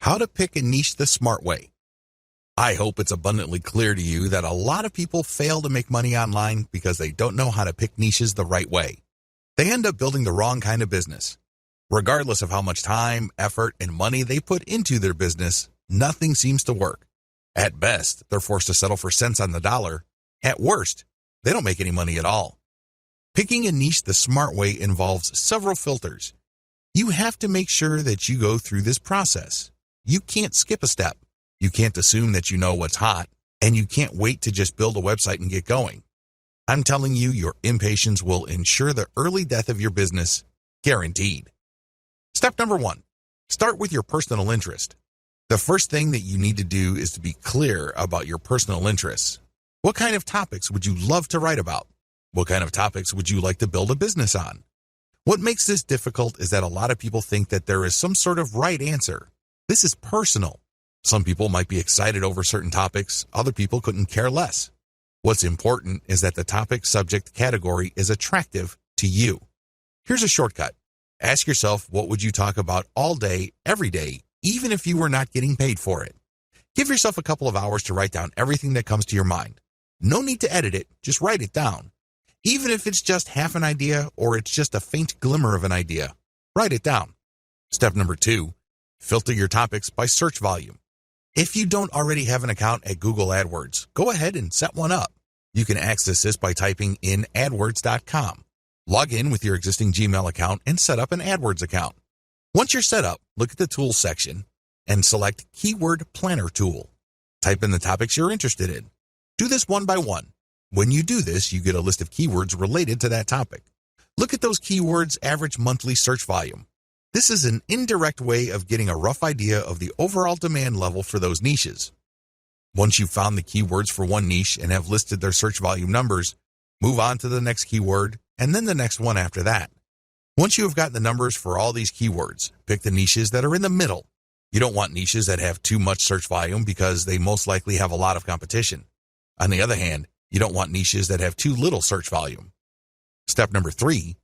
How to pick a niche the smart way. I hope it's abundantly clear to you that a lot of people fail to make money online because they don't know how to pick niches the right way. They end up building the wrong kind of business. Regardless of how much time, effort, and money they put into their business, nothing seems to work. At best, they're forced to settle for cents on the dollar. At worst, they don't make any money at all. Picking a niche the smart way involves several filters. You have to make sure that you go through this process. You can't skip a step. You can't assume that you know what's hot, and you can't wait to just build a website and get going. I'm telling you, your impatience will ensure the early death of your business, guaranteed. Step number 1, start with your personal interest. The first thing that you need to do is to be clear about your personal interests. What kind of topics would you love to write about? What kind of topics would you like to build a business on? What makes this difficult is that a lot of people think that there is some sort of right answer. This is personal. Some people might be excited over certain topics, other people couldn't care less. What's important is that the topic, subject, category is attractive to you. Here's a shortcut. Ask yourself, what would you talk about all day, every day, even if you were not getting paid for it? Give yourself a couple of hours to write down everything that comes to your mind. No need to edit it, just write it down. Even if it's just half an idea or it's just a faint glimmer of an idea, write it down. Step number 2, filter your topics by search volume. If you don't already have an account at Google AdWords, go ahead and set one up. You can access this by typing in adwords.com. Log in with your existing Gmail account and set up an AdWords account. Once you're set up, look at the Tools section and select Keyword Planner Tool. Type in the topics you're interested in. Do this one by one. When you do this, you get a list of keywords related to that topic. Look at those keywords' average monthly search volume. This is an indirect way of getting a rough idea of the overall demand level for those niches. Once you've found the keywords for one niche and have listed their search volume numbers, move on to the next keyword and then the next one after that. Once you have gotten the numbers for all these keywords, pick the niches that are in the middle. You don't want niches that have too much search volume because they most likely have a lot of competition. On the other hand, you don't want niches that have too little search volume. Step number 3,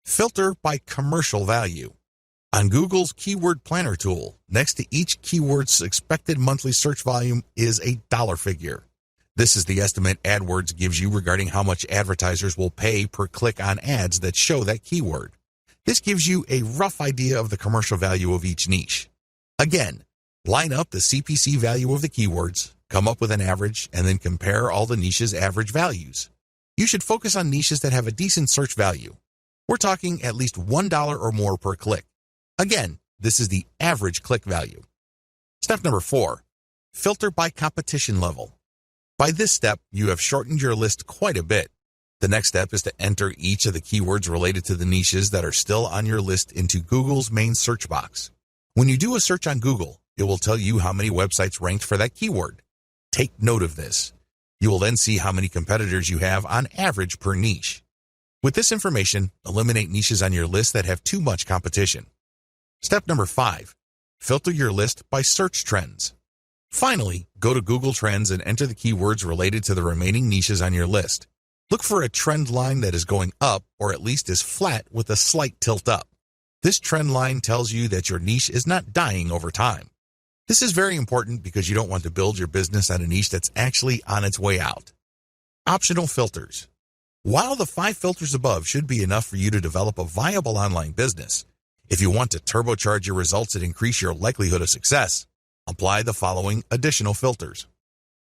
filter by commercial value. On Google's Keyword Planner tool, next to each keyword's expected monthly search volume is a dollar figure. This is the estimate AdWords gives you regarding how much advertisers will pay per click on ads that show that keyword. This gives you a rough idea of the commercial value of each niche. Again, line up the CPC value of the keywords, come up with an average, and then compare all the niches' average values. You should focus on niches that have a decent search value. We're talking at least $1 or more per click. Again, this is the average click value. Step number 4, filter by competition level. By this step, you have shortened your list quite a bit. The next step is to enter each of the keywords related to the niches that are still on your list into Google's main search box. When you do a search on Google, it will tell you how many websites ranked for that keyword. Take note of this. You will then see how many competitors you have on average per niche. With this information, eliminate niches on your list that have too much competition. Step number 5, filter your list by search trends. Finally, go to Google Trends and enter the keywords related to the remaining niches on your list. Look for a trend line that is going up or at least is flat with a slight tilt up. This trend line tells you that your niche is not dying over time. This is very important because you don't want to build your business on a niche that's actually on its way out. Optional filters. While the 5 filters above should be enough for you to develop a viable online business, if you want to turbocharge your results and increase your likelihood of success, apply the following additional filters.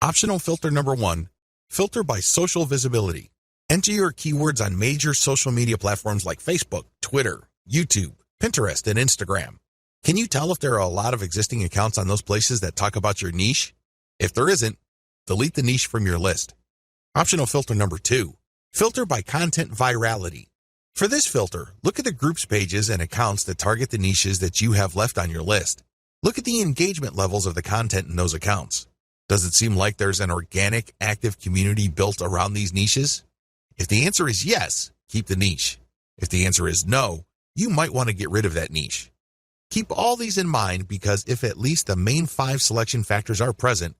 Optional filter number 1, filter by social visibility. Enter your keywords on major social media platforms like Facebook, Twitter, YouTube, Pinterest, and Instagram. Can you tell if there are a lot of existing accounts on those places that talk about your niche? If there isn't, delete the niche from your list. Optional filter number 2, filter by content virality. For this filter, look at the groups pages and accounts that target the niches that you have left on your list. Look at the engagement levels of the content in those accounts. Does it seem like there's an organic, active community built around these niches? If the answer is yes, keep the niche. If the answer is no, you might want to get rid of that niche. Keep all these in mind because if at least the main 5 selection factors are present,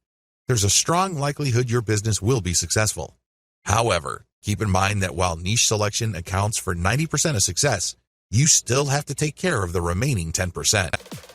there's a strong likelihood your business will be successful. However, keep in mind that while niche selection accounts for 90% of success, you still have to take care of the remaining 10%.